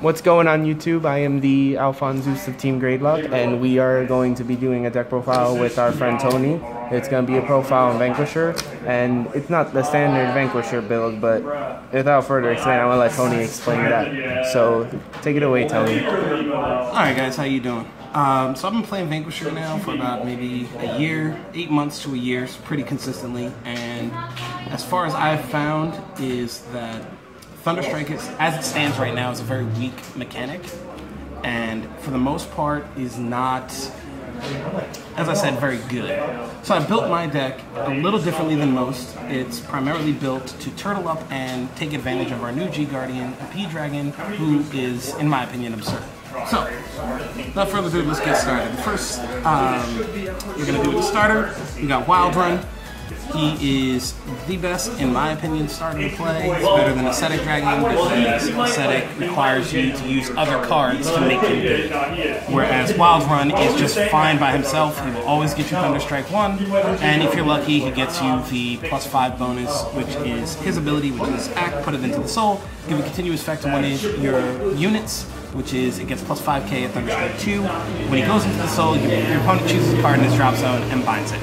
What's going on YouTube? I am the Alphonsus of Team Gradelock, and we are going to be doing a deck profile with our friend Toni. It's going to be a profile on Vanquisher, and it's not the standard Vanquisher build, but without further explaining, I'm going to let Toni explain that. So take it away, Toni. Alright guys, how you doing? So I've been playing Vanquisher now for about maybe a year, 8 months to a year, pretty consistently, and as far as I've found is that Thunderstrike, as it stands right now, is a very weak mechanic, and for the most part is not, as I said, very good. So I built my deck a little differently than most. It's primarily built to turtle up and take advantage of our new G-Guardian, P-Dragon, who is, in my opinion, absurd. So, without further ado, let's get started. First, you're going to do with the starter. We got Wild Run. He is the best, in my opinion, starter to play. It's better than Ascetic Dragon because Ascetic requires you to use other cards to make him good. Whereas Wild Run is just fine by himself. He will always get you Thunderstrike 1, and if you're lucky, he gets you the +5 bonus, which is his ability, which is Act, put it into the soul, give a continuous effect to one of your units, which is it gets +5k at Thunderstrike 2. When he goes into the soul, your opponent chooses a card in his drop zone and binds it.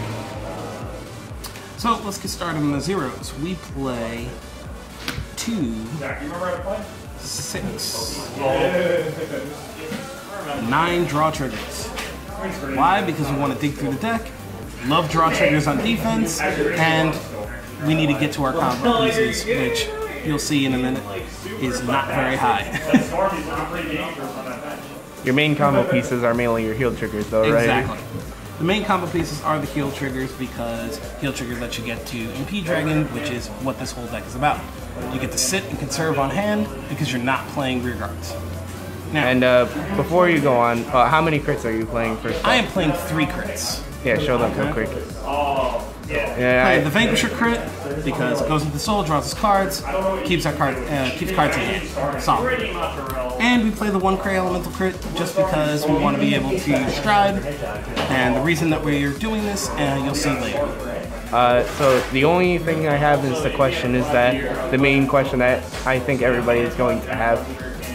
So let's get started on the zeros. We play 2, 6, 9 draw triggers. Why? Because we want to dig through the deck, love draw triggers on defense, and we need to get to our combo pieces, which you'll see in a minute is not very high. Your main combo pieces are mainly your heal triggers, though, right? Exactly. The main combo pieces are the heal triggers because heal triggers let you get to MP Dragon, which is what this whole deck is about. You get to sit and conserve on hand because you're not playing rear guards. Now, and before you go on, how many crits are you playing first? I am playing 3 crits. Yeah, show them real quick. Play the Vanquisher crit because it goes into the soul, draws his cards, keeps cards in hand. Solid. And we play the 1 Cray Elemental crit just because we want to be able to stride. And the reason that we're doing this, you'll see later. So the only thing I have is the question is that the main question that I think everybody is going to have.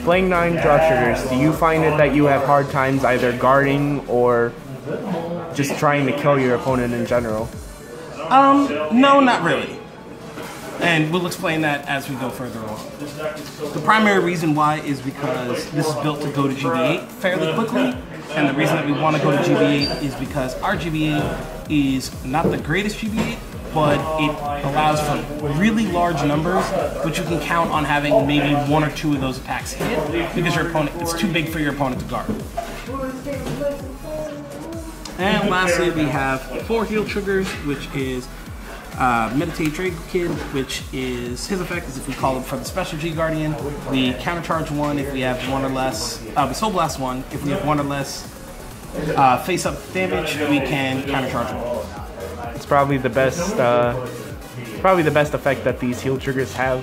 Playing 9 draw triggers, do you find it that you have hard times either guarding or just trying to kill your opponent in general? No, not really. And we'll explain that as we go further along. The primary reason why is because this is built to go to GB8 fairly quickly, and the reason that we want to go to GB8 is because our GB8 is not the greatest GB8, but it allows for really large numbers, which you can count on having maybe 1 or 2 of those attacks hit, because your opponent, it's too big for your opponent to guard. And lastly, we have 4 heal triggers, which is Meditate Drake Kid, which is his effect is if we call him for the special G Guardian, we countercharge 1 if we have 1 or less. We Soul Blast 1 if we have 1 or less face up damage. We can countercharge 1. It's probably the best. Effect that these heal triggers have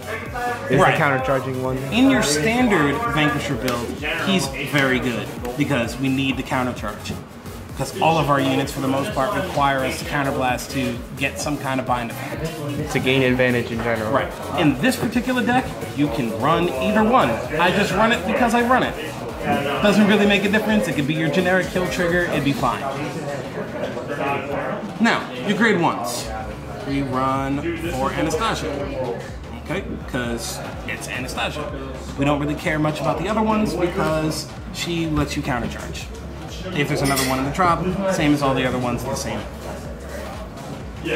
is the countercharging one. In your standard Vanquisher build, he's very good because we need the countercharge. Because all of our units, for the most part, require us to counterblast to get some kind of bind effect. To gain advantage in general. Right. In this particular deck, you can run either one. I just run it because I run it. Doesn't really make a difference. It could be your generic kill trigger. It'd be fine. Now, your grade 1s. We run for Anastasia. Okay? Because it's Anastasia. We don't really care much about the other ones because she lets you countercharge. If there's another one in the drop, same as all the other ones, the same.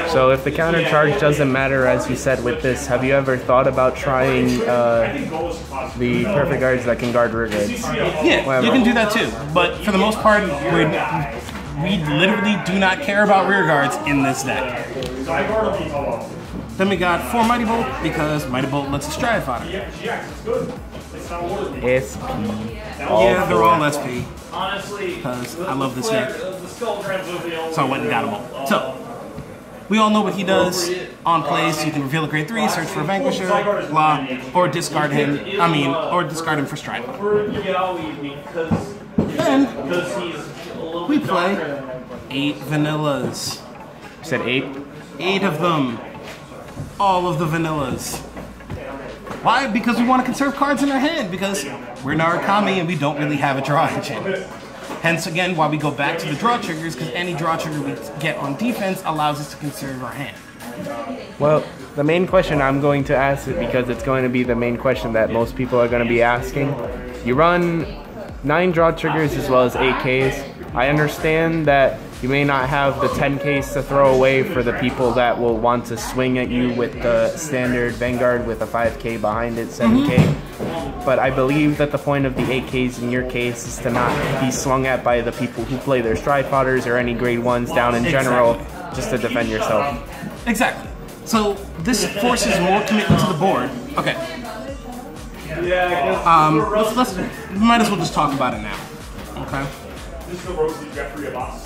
So if the counter charge doesn't matter, as you said with this, have you ever thought about trying the perfect guards that can guard rear guards? Yeah, whatever. You can do that too. But for the most part, we literally do not care about rear guards in this deck. Then we got 4 Mighty Bolt because Mighty Bolt lets us stride fodder. SP. Yeah, they're all SP. Because I love this deck. So I went and got them all. So, we all know what he does on plays. You can reveal a grade 3, search for a Vanquisher, blah, or discard him. Or discard him for stride. Then, we play 8 vanillas. You said 8? 8 of them. All of the vanillas. Why? Because we want to conserve cards in our hand, because we're Narukami and we don't really have a draw engine. Hence, again, why we go back to the draw triggers, because any draw trigger we get on defense allows us to conserve our hand. Well, the main question I'm going to ask it because it's going to be the main question that most people are going to be asking. You run 9 draw triggers as well as 8Ks. I understand that you may not have the 10Ks to throw away for the people that will want to swing at you with the standard Vanguard with a 5K behind it, 7K. But I believe that the point of the 8Ks in your case is to not be slung at by the people who play their stride potters or any grade 1s down in general, just to defend yourself. Exactly. So this forces more commitment to the board. Okay. Let's might as well just talk about it now. Okay.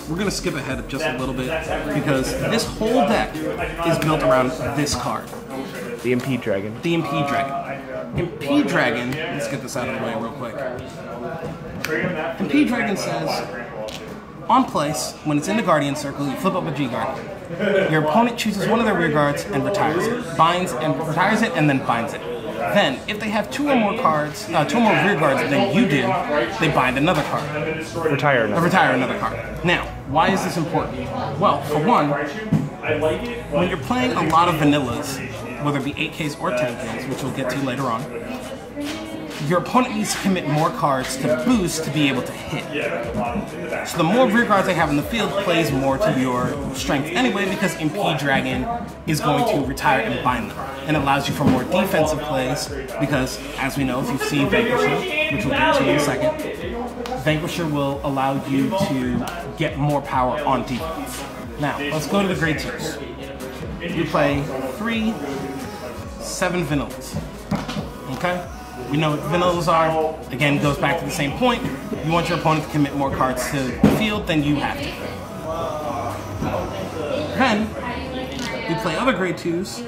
We're gonna skip ahead just a little bit because this whole deck is built around this card. The Impede Dragon. The Impede Dragon. Impede Dragon, let's get this out of the way real quick. Impede Dragon says, on place, when it's in the Guardian Circle, you flip up a G-Guard. Your opponent chooses one of their rear guards and retires it. Retires it and then binds it. Then, if they have 2 or more cards, 2 or more rear guards than you do, they bind another card. Retire another card. Now, why is this important? Well, for one, when you're playing a lot of vanillas, whether it be 8Ks or 10Ks, which we'll get to later on, your opponent needs to commit more cards to boost to be able to hit. So the more rear guards they have in the field plays more to your strength anyway, because Impede Dragon is going to retire and bind them. And allows you for more defensive plays, because as we know, if you've seen Vanquisher, which we'll get to in a second, Vanquisher will allow you to get more power on defense. Now, let's go to the grade 2s. We play 3, 7 vanillas. Okay? We know what vanillas are. Again, goes back to the same point. You want your opponent to commit more cards to the field than you have to. Then, we play other grade 2s,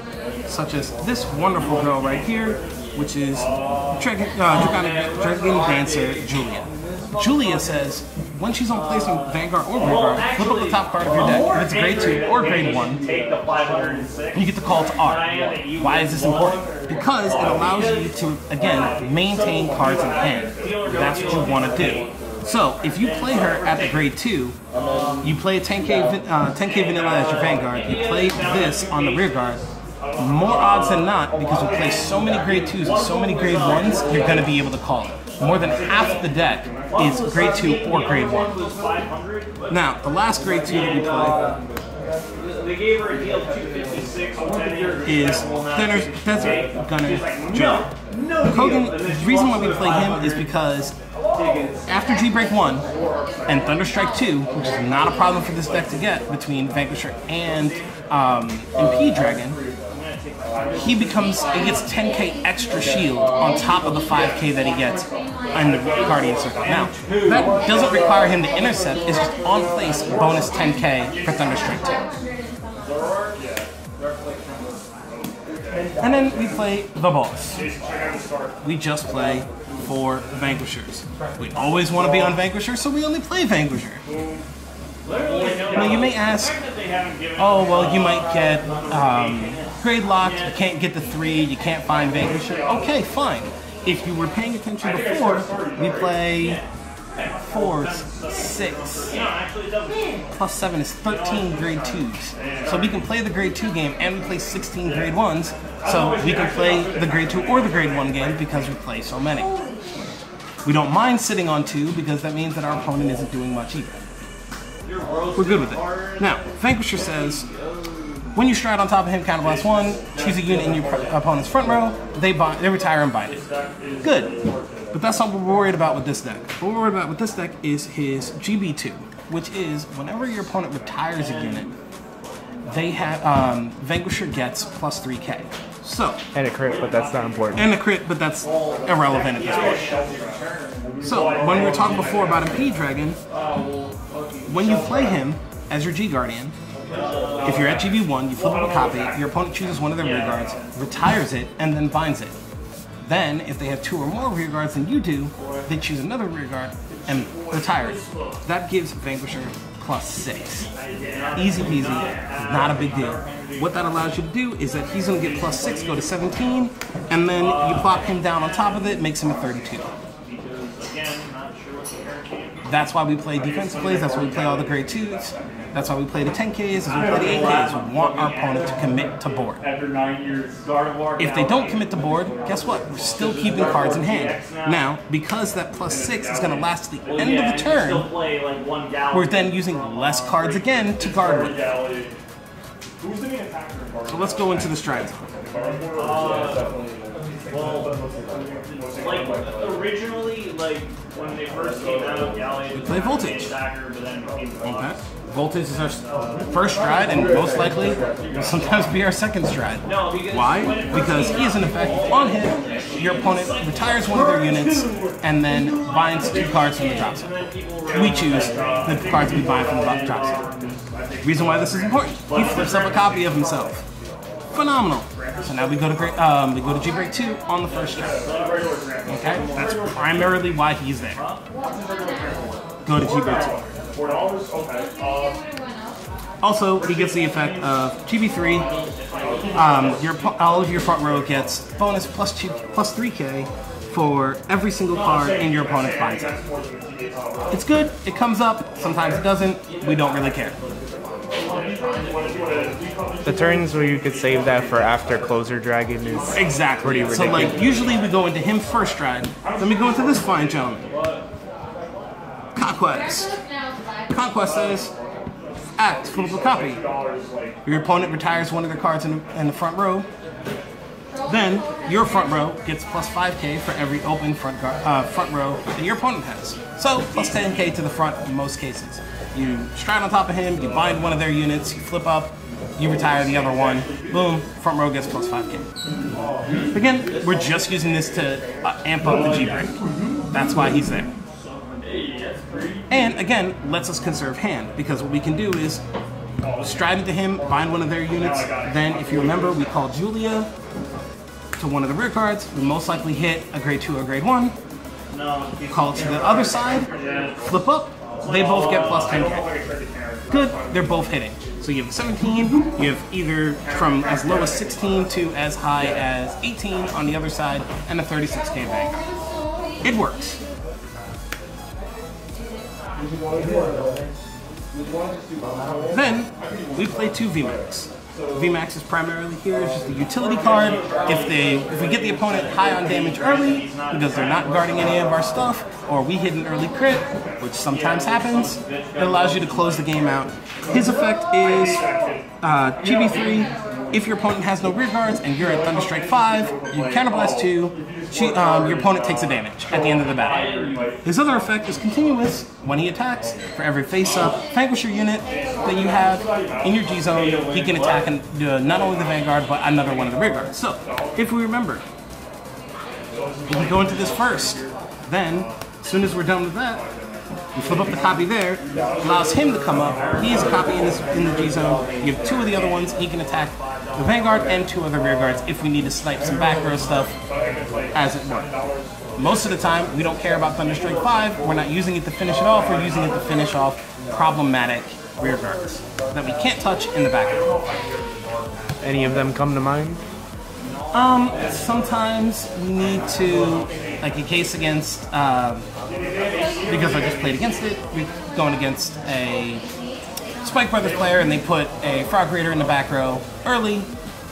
such as this wonderful girl right here, which is Dragon Dancer Julia. Julia says, when she's on place in Vanguard or Vanguard, flip up the top card of your deck. If it's grade 2 or grade 1, you get the call to R. Why is this important? Because it allows you to, again, maintain cards in hand. That's what you want to do. So, if you play her at the grade 2, you play a 10K vanilla as your Vanguard, you play this on the rear guard, more odds than not, because we play so many grade 2s and so many grade 1s, you're going to be able to call it. More than half the deck is grade 2 or grade 1. Now, the last grade 2 that we play is Desert Gunner Joe. Kogan, the reason why we play him is because after G-Break 1 and Thunderstrike 2, which is not a problem for this deck to get between Vanquisher and Impede Dragon, he gets 10K extra shield on top of the 5K that he gets in the Guardian Circle. Now, that doesn't require him to intercept, it's just on place bonus 10K for Thunderstrike 2. And then we play the boss. We just play 4 Vanquishers. We always want to be on Vanquisher, so we only play Vanquisher. Now you may ask, oh well, you might get Gradelock, you can't get the 3, you can't find Vanquisher. Okay, fine. If you were paying attention before, we play 4, 6, plus 7 is 13 grade 2s. So we can play the grade 2 game and we play 16 grade 1s, so we can play the grade 2 or the grade 1 game because we play so many. We don't mind sitting on 2 because that means that our opponent isn't doing much either. We're good with it. Now, Vanquisher says, when you stride on top of him, counterblast 1, choose a unit in your opponent's front row, they retire and bind it. Good. But that's not what we're worried about with this deck. What we're worried about with this deck is his GB2, which is whenever your opponent retires a unit, they have Vanquisher gets plus 3K. So, and a crit, but that's not important. And a crit, but that's irrelevant at this point. So, when we were talking before about Impede Dragon, when you play him as your G Guardian, if you're at GB1, you flip up a copy, your opponent chooses one of their rear guards, retires it, and then binds it. Then, if they have 2 or more rear guards than you do, they choose another rear guard and retire it. That gives Vanquisher plus 6. Easy peasy, not a big deal. What that allows you to do is that he's going to get plus 6, go to 17, and then you plop him down on top of it, makes him a 32. That's why we play defensive plays. That's why we play all the grade 2s. That's why we play the 10Ks. That's why we play the 8Ks. We want our opponent to commit to board. If they don't commit to board, guess what? We're still keeping cards in hand. Now, because that +6 is going to last to the end of the turn, we're then using less cards again to guard with. So let's go into the strides. Well, like originally, like when they first came out, we play Voltage. Okay. Voltage is our first stride, and most likely will sometimes be our second stride. Why? Because he is in effect on hit. Your opponent retires one of their units and then binds 2 cards from the drop zone. We choose the cards we bind from the drop zone. Reason why this is important: he flips up a copy of himself. Phenomenal. So now we go to G break 2 on the first strike. Okay, that's primarily why he's there. Go to G break 2. Also, he gets the effect of GB3. All of your front row gets bonus plus 3K for every single card in your opponent's bind set. It's good. It comes up. Sometimes it doesn't. We don't really care. The turns where you could save that for after closer dragon is exactly pretty ridiculous. So like usually we go into him first stride. Then we go into this fine gentleman. Conquest. Conquest says act, flip a copy. Your opponent retires one of their cards in the front row. Then your front row gets plus 5K for every open front row that your opponent has. So plus 10K to the front in most cases. You stride on top of him, you bind one of their units, you flip up, you retire the other one, boom, front row gets plus 5K. Again, we're just using this to amp up the G-break. That's why he's there. And again, lets us conserve hand, because what we can do is stride into him, bind one of their units, then if you remember, we call Julia to one of the rear cards, we most likely hit a grade 2 or grade 1, call it to the other side, flip up, they both get plus 10K. Good, they're both hitting. So you have 17, you have either from as low as 16 to as high as 18 on the other side, and a 36K Vanguard. It works. Then, we play 2 VMAX. VMAX is primarily here, it's just a utility card. If we get the opponent high on damage early, because they're not guarding any of our stuff, or we hit an early crit, which sometimes happens, it allows you to close the game out. His effect is GB3. If your opponent has no rear guards and you're at Thunderstrike 5, you counterblast 2, your opponent takes a damage at the end of the battle. His other effect is continuous. When he attacks, for every face-up Vanquisher unit that you have in your G-zone, he can attack not only the Vanguard, but another one of the rear guards. So, if we remember, we can go into this first. Then, as soon as we're done with that, we flip up the copy there, allows him to come up. He has a copy in the G-zone. You have 2 of the other ones. He can attack the Vanguard and 2 other rear guards if we need to snipe some back row stuff, as it were. Most of the time, we don't care about Thunderstrike 5. We're not using it to finish it off. We're using it to finish off problematic rear guards that we can't touch in the back row. Any of them come to mind? Sometimes we need to, like a case against, because I just played against it, we're going against a Spike Brothers player and they put a Frog Raider in the back row early,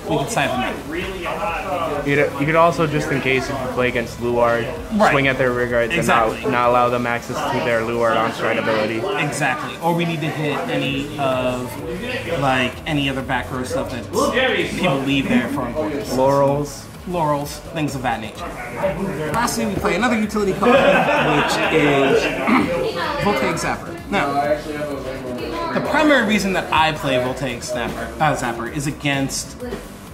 we can side them out. You could also, just in case, if you play against Luard, swing at their rear guards and not allow them access to their Luard on stride ability. Exactly. Or we need to hit any of, like, any other back row stuff that people leave there for importance. Laurels, things of that nature. Lastly, we play another utility card, which is Voltaic Zapper. Now, the primary reason that I play Voltaic Zapper is against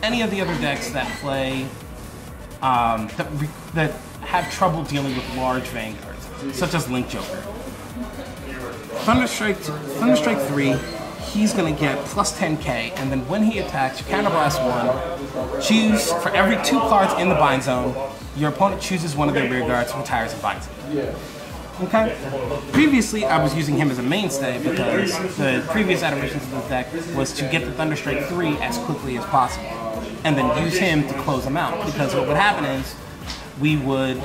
any of the other decks that play that have trouble dealing with large Vanguards, such as Link Joker. Thunderstrike 3, he's going to get plus 10K, and then when he attacks, you counterblast 1, choose, for every 2 cards in the bind zone, your opponent chooses one of their rear guards, retires, and binds it. Okay? Previously, I was using him as a mainstay because the previous iterations of the deck was to get the Thunderstrike 3 as quickly as possible, and then use him to close them out, because what would happen is, we would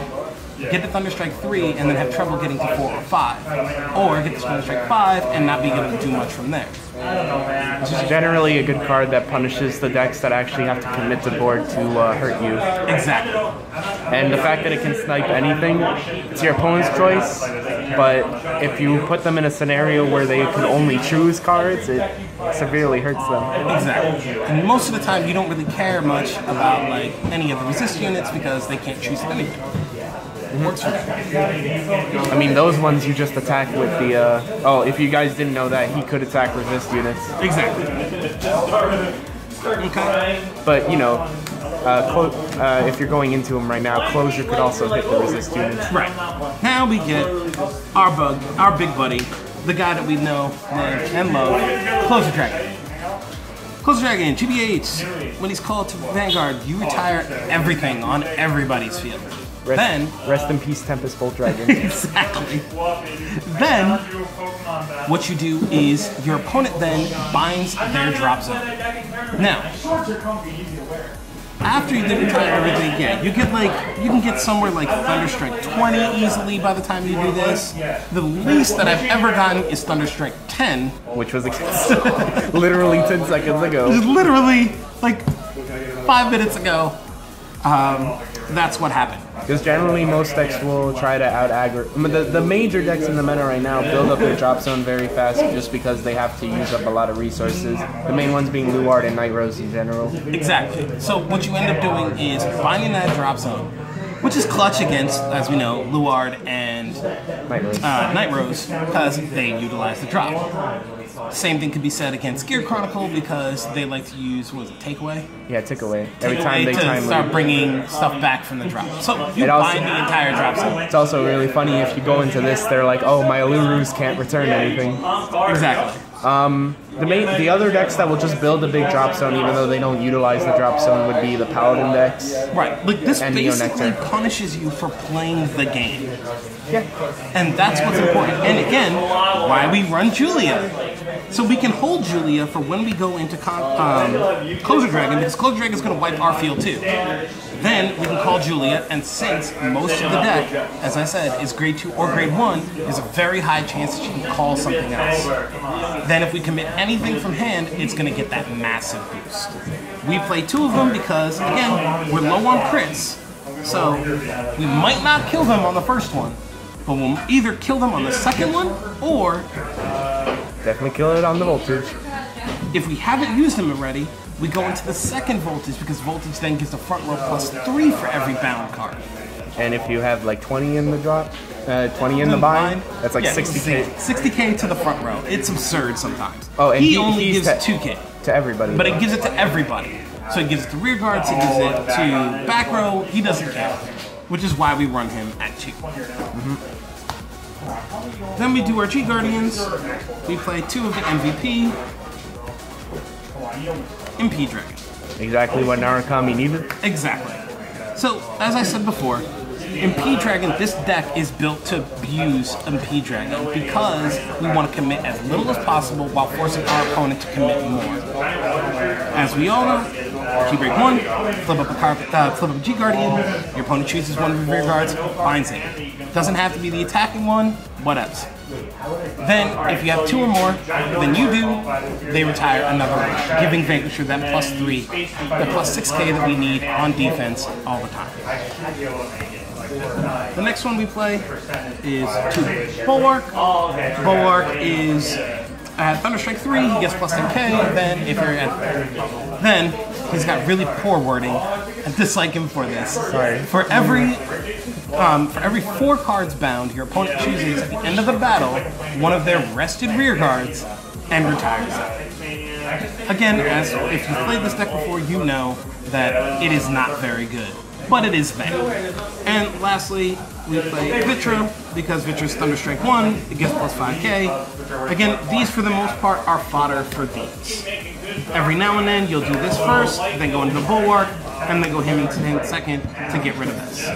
get to Thunderstrike 3 and then have trouble getting to 4 or 5. Or get to Thunderstrike 5 and not be able to do much from there. This is generally a good card that punishes the decks that actually have to commit to board to hurt you. Exactly. And the fact that it can snipe anything, it's your opponent's choice, but if you put them in a scenario where they can only choose cards, it severely hurts them. Exactly. And most of the time you don't really care much about like any of the resist units because they can't choose anything. It works for them. I mean, those ones you just attack with the, oh, if you guys didn't know that, he could attack resist units. Exactly. Okay. But, you know, if you're going into him right now, Closure could also hit the resist units. Right. Now we get our big buddy, the guy that we know and love, Closure Dragon. Closure Dragon, GBH. When he's called to Vanguard, you retire everything on everybody's field. Rest in peace, Tempest Bolt Dragon. Exactly. Then, what you do is your opponent then binds their drop zone. Now, after you then retire everything, yeah, you can get somewhere like Thunderstrike 20 easily by the time you do this. The least that I've ever gotten is Thunderstrike 10, which was literally 10 seconds ago. Just literally like 5 minutes ago. That's what happened. Because generally most decks will try to out-aggro. The major decks in the meta right now build up their drop zone very fast just because they have to use up a lot of resources. The main ones being Luard and Night Rose in general. Exactly. So what you end up doing is finding that drop zone, which is clutch against, as we know, Luard and Night Rose because they utilize the drop. Same thing could be said against Gear Chronicle because they like to use, what was it, Takeaway? Yeah, Takeaway. Every time they to start bringing stuff back from the drop. So you bind the entire drop zone. It's also really funny if you go into this, they're like, oh, my Alurus can't return anything. Exactly. The other decks that will just build a big drop zone even though they don't utilize the drop zone would be the Paladin decks. Right. Like this basically punishes you for playing the game. Yeah. And that's what's important. And again, why we run Julia. So we can hold Julia for when we go into Closure Dragon because Closure Dragon is going to wipe our field too. Then we can call Julia, and since most of the deck, as I said, is grade 2 or grade 1, there's a very high chance that you can call something else. Then if we commit anything from hand, it's going to get that massive boost. We play 2 of them because, again, we're low on crits, so we might not kill them on the first one, but we'll either kill them on the second one, or definitely kill it on the Voltage. If we haven't used them already, we go into the second Voltage because Voltage then gives the front row +3 for every bound card. And if you have like 20 in the drop, 20 in the bind, that's like 60k. 60k to the front row. It's absurd sometimes. Oh, and he only gives 2k. To everybody. But it gives it to everybody. So it gives it to rear guards, it gives it to back row, he doesn't care. Which is why we run him at 2. Then we do our G Guardians. We play 2 of the MVP. MP Dragon. Exactly what Narukami needed. Exactly. So, as I said before, MP Dragon, this deck is built to abuse MP Dragon because we want to commit as little as possible while forcing our opponent to commit more. As we all know, G-Break 1, flip up a G Guardian, your opponent chooses one of your rear guards, binds it. Doesn't have to be the attacking one, what else? Then, if you have 2 or more than you do, they retire another one, giving Vanquisher that +3, the +6k that we need on defense all the time. The next one we play is 2 Bulwark. Bulwark is at Thunderstrike 3, he gets +10k. Then if you're at, then he's got really poor wording. I dislike him for this. Sorry. For every 4 cards bound, your opponent chooses at the end of the battle one of their rested rear guards and retires it. Again, as if you've played this deck before, you know that it is not very good, but it is there. And lastly, we play Vitra, because Vitra's Thunderstrike 1, it gets +5k. Again, these for the most part are fodder for these. Every now and then you'll do this first, then go into the Bulwark, and then go him into second to get rid of this.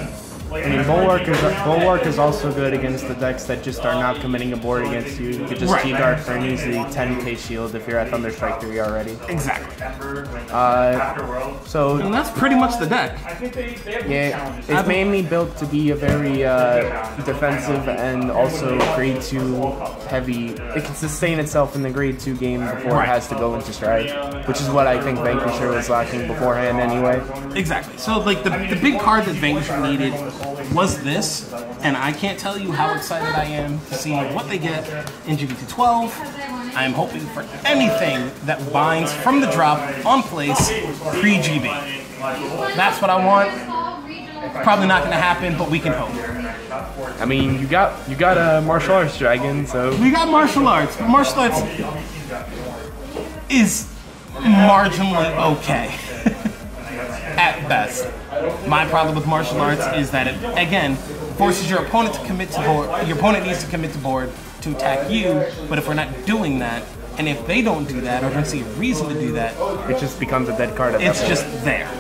I mean, Bulwark is also good against the decks that just are not committing a board against you. You could just Right. T-Guard for an easy 10k shield if you're at Thunderstrike 3 already. Exactly. So And that's pretty much the deck. yeah, it's mainly built to be a very defensive and also grade 2 heavy. It can sustain itself in the grade 2 game before Right. it has to go into stride, which is what I think Vanquisher was lacking beforehand anyway. Exactly. So like the big card that Vanquisher needed was this, and I can't tell you how excited I am to see what they get in GBT12. I am hoping for anything that binds from the drop on place pre-GB. That's what I want. Probably not going to happen, but we can hope. I mean, you got a martial arts dragon, so We got martial arts, but martial arts is marginally okay at best. My problem with martial arts is that it, again, forces your opponent to commit to board. Your opponent needs to commit to board to attack you, but if we're not doing that, and if they don't do that, or don't see a reason to do that, it just becomes a dead card at that it's point. just there.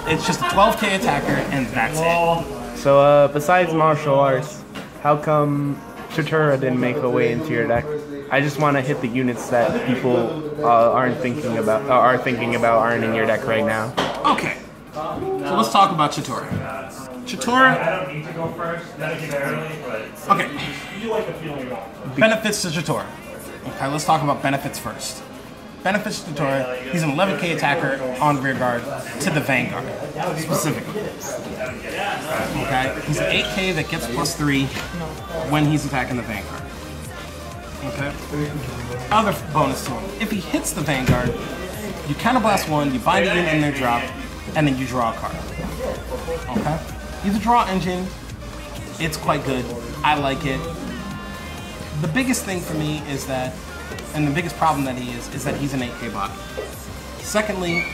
It's just a 12k attacker, and that's it. So, besides martial arts, how come Chatura didn't make a way into your deck? I just want to hit the units that people are thinking about aren't in your deck right now. Okay, so let's talk about Chatura. Chatura. Okay. Benefits to Chatura. Okay, let's talk about benefits first. Benefits to Chatura. He's an 11k attacker on rear guard to the Vanguard, specifically. Okay, he's an 8k that gets +3 when he's attacking the Vanguard. Okay. Other bonus to him: if he hits the Vanguard, you counterblast 1, you bind a unit in their drop, and then you draw a card. Okay. He's a draw engine. It's quite good. I like it. The biggest thing for me is that, and the biggest problem that he is that he's an 8k bot. Secondly,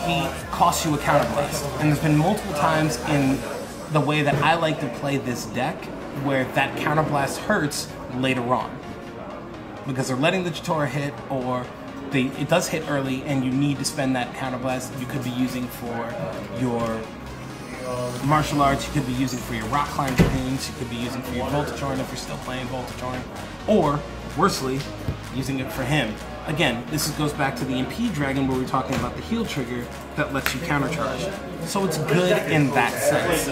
he costs you a counterblast. And there's been multiple times in the way that I like to play this deck where that counterblast hurts later on. Because they're letting the Chatura hit, or it does hit early and you need to spend that counterblast you could be using for your martial arts, you could be using for your rock climb dragoons, you could be using for your voltage horn if you're still playing voltage horn, or worsely, using it for him. Again, this goes back to the MP dragon where we're talking about the heal trigger that lets you countercharge. So it's good in that sense.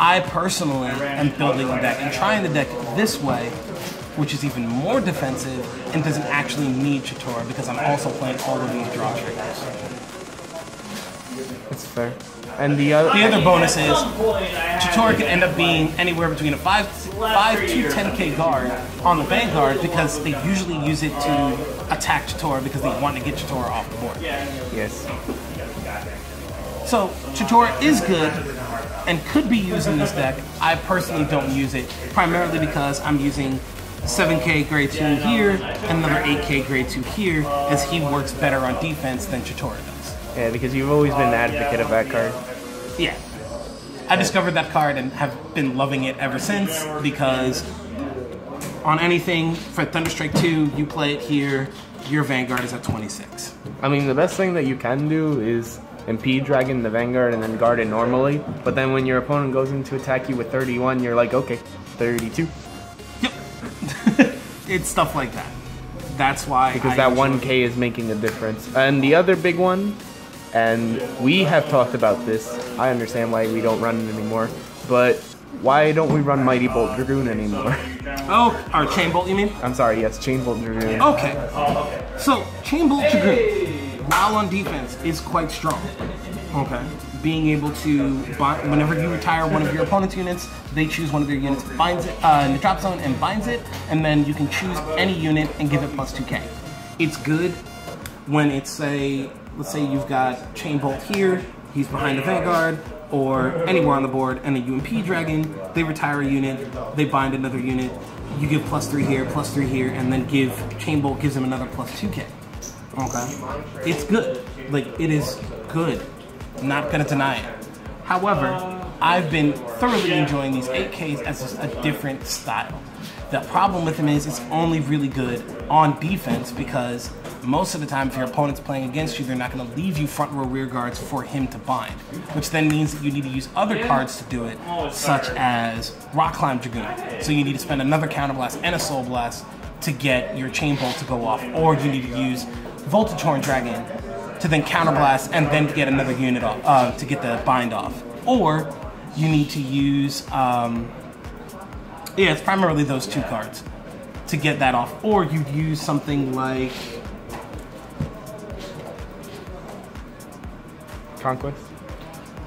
I personally am building the deck and trying the deck this way, which is even more defensive and doesn't actually need Chatura because I'm also playing all of these draw triggers. That's fair. And the other bonus is Chatura can end up being anywhere between a 5 to 10k guard on the Vanguard because they usually use it to attack Chatura because they want to get Chatura off the board. Yes. So Chatura is good and could be used in this deck. I personally don't use it primarily because I'm using 7k grade 2 here and another 8k grade 2 here, as he works better on defense than Chatura does. Yeah, because you've always been an advocate of that card. Yeah. I discovered that card and have been loving it ever since because on anything for Thunderstrike 2, you play it here, your Vanguard is at 26. I mean, the best thing that you can do is impede Dragon the Vanguard and then guard it normally, but then when your opponent goes in to attack you with 31, you're like, okay, 32. Yep. It's stuff like that. That's why Because that 1k is making a difference. And the other big one, and we have talked about this, I understand why we don't run it anymore, but why don't we run Mighty Bolt Dragoon anymore? Oh, our Chain Bolt, you mean? I'm sorry, yes, Chain Bolt Dragoon. Okay. So, Chain Bolt Dragoon, while on defense, is quite strong. Okay. Being able to, whenever you retire one of your opponent's units, they choose one of their units, binds it in the drop zone and binds it, and then you can choose any unit and give it plus 2k. It's good when it's let's say you've got Chain Bolt here, he's behind the Vanguard, or anywhere on the board, and a UMP Dragon, they retire a unit, they bind another unit, you give plus 3 here, and then Chain Bolt gives him another plus 2k. Okay? It's good. Like, it is good. Not gonna deny it. However, I've been thoroughly enjoying these 8Ks as just a different style. The problem with him is it's only really good on defense because most of the time, if your opponent's playing against you, they're not going to leave you front row rear guards for him to bind, which then means that you need to use other cards to do it, such as Rock Climb Dragoon. So you need to spend another Counterblast and a Soul Blast to get your Chain Bolt to go off, or you need to use Voltage Horn Dragon to then Counterblast and then to get another unit off, to get the bind off. Or you need to use, it's primarily those two cards to get that off. Or you'd use something like Conquest?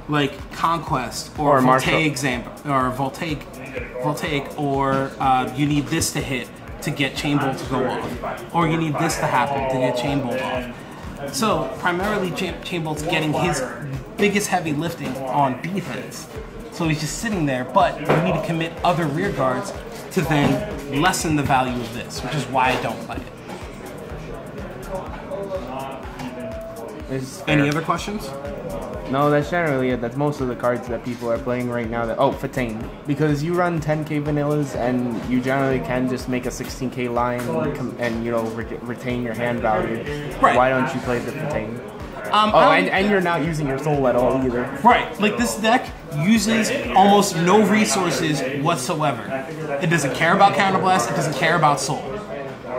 Like Conquest or Voltaic, or you need this to hit to get Chain Bolt to go off, or you need this to happen to get Chain Bolt off. So primarily Chain Bolt's getting his biggest heavy lifting on defense. So he's just sitting there, but you need to commit other rear guards to then lessen the value of this, which is why I don't play it. Any other questions? No, that's generally it. That's most of the cards that people are playing right now. That Fatane. Because you run 10k vanillas and you generally can just make a 16k line and you know retain your hand value. Right. Why don't you play the Fatane? And you're not using your soul at all either. Right. Like this deck uses almost no resources whatsoever. It doesn't care about Counterblast. It doesn't care about soul.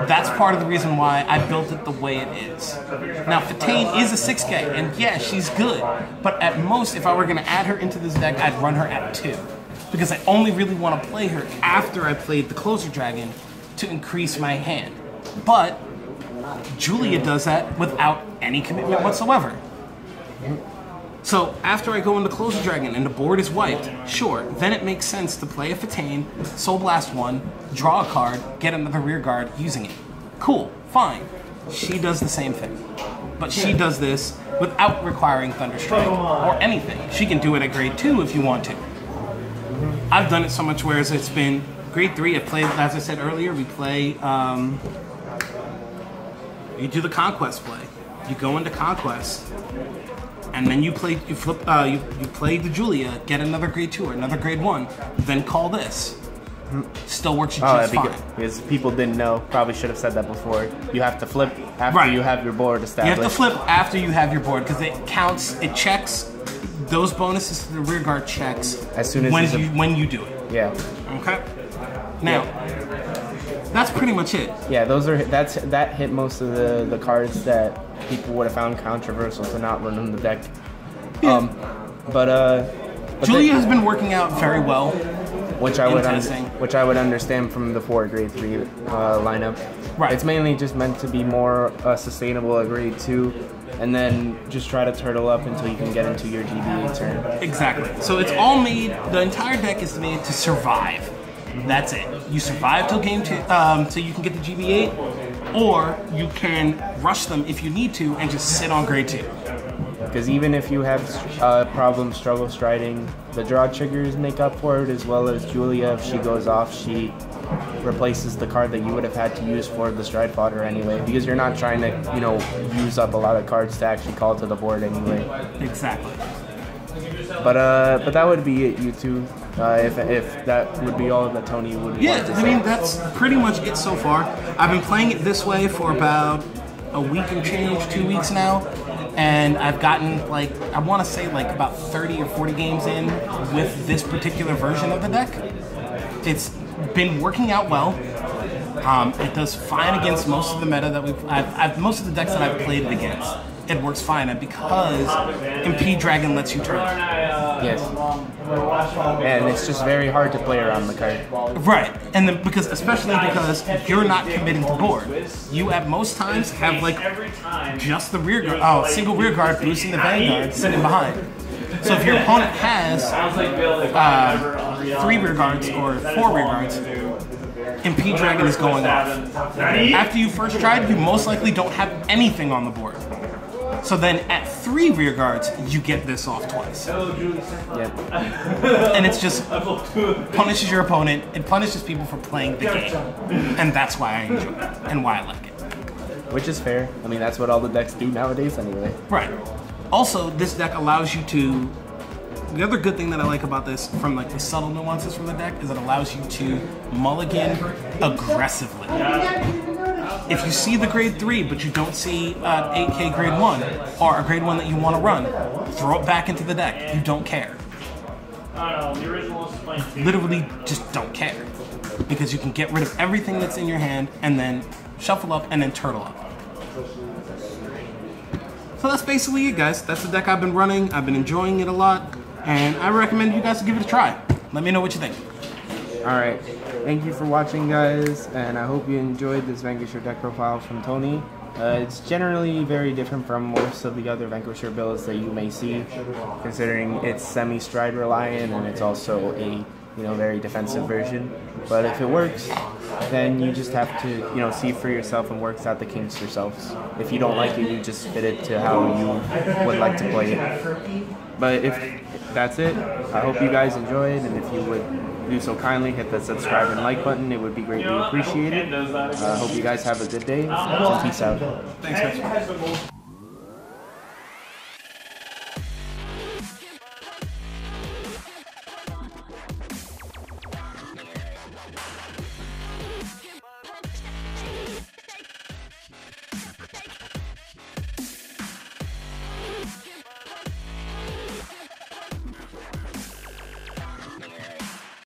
That's part of the reason why I built it the way it is. Now, Fatane is a 6k, and yeah, she's good. But at most, if I were going to add her into this deck, I'd run her at 2. Because I only really want to play her after I played the Closer Dragon to increase my hand. But Julia does that without any commitment whatsoever. So after I go into Closer Dragon and the board is wiped, sure, then it makes sense to play a Fatane, Soul Blast 1, draw a card, get another rear guard using it. Cool, fine. She does the same thing. But she does this without requiring Thunderstrike or anything. She can do it at grade 2 if you want to. I've done it so much whereas it's been grade 3, I played, as I said earlier, we play, you do the Conquest play. You go into Conquest, and then you play the Julia, get another grade 2 or another grade 1, then call this. Still works just fine. Because people didn't know, probably should have said that before. You have to flip after you have your board established. You have to flip after you have your board because it counts, it checks those bonuses to the rear guard checks as soon as when you do it. Yeah. Okay. Now, that's pretty much it. Yeah, that hit most of the cards that people would have found controversial to not run in the deck. Yeah. But Julia has been working out very well. Which I would understand from the 4 grade 3 lineup. Right. It's mainly just meant to be more sustainable at grade 2, and then just try to turtle up until you can get into your GBA turn. Exactly. So it's all made. The entire deck is made to survive. That's it. You survive till game 2, so you can get the GB8, or you can rush them if you need to and just sit on grade 2. Because even if you have problems struggle striding, the draw triggers make up for it, as well as Julia, if she goes off, she replaces the card that you would have had to use for the stride fodder anyway, because you're not trying to, you know, use up a lot of cards to actually call to the board anyway. Exactly. But that would be it, you two. If that would be all that Tony would want to say. I mean, that's pretty much it so far. I've been playing it this way for about a week and change, 2 weeks now, and I've gotten, like, I want to say like about 30 or 40 games in with this particular version of the deck. It's been working out well. It does fine against most of the meta that most of the decks that I've played it against. It works fine, and because MP Dragon lets you turn. Yes. And it's just very hard to play around the card. Right, and then especially because you're not committing to board. You at most times have like just the rear guard, single rear guard boosting the Vanguard sitting behind. So if your opponent has 3 rear guards or 4 rear guards, MP Dragon is going off. After you first tried, you most likely don't have anything on the board. So then at 3 rear guards, you get this off twice. Yep. And it's just punishes your opponent. It punishes people for playing the game. And that's why I enjoy it and why I like it. Which is fair. I mean, that's what all the decks do nowadays anyway. Right. Also, this deck allows you to... The other good thing that I like about this, from like the subtle nuances from the deck, is it allows you to mulligan aggressively. If you see the grade 3, but you don't see an 8K grade 1, or a grade 1 that you want to run, throw it back into the deck. You don't care. The original is playing too. Literally just don't care. Because you can get rid of everything that's in your hand, and then shuffle up, and then turtle up. So that's basically it, guys. That's the deck I've been running. I've been enjoying it a lot, and I recommend you guys to give it a try. Let me know what you think. Alright, thank you for watching, guys, and I hope you enjoyed this Vanquisher deck profile from Toni. It's generally very different from most of the other Vanquisher builds that you may see, considering it's semi-stride reliant and it's also a very defensive version. But if it works, then you just have to see for yourself and work out the kinks yourselves. If you don't like it, you just fit it to how you would like to play it. But if that's it, I hope you guys enjoyed, and if you would do so kindly, hit the subscribe and like button. It would be greatly appreciated. I hope you guys have a good day, and peace out. Thanks, guys.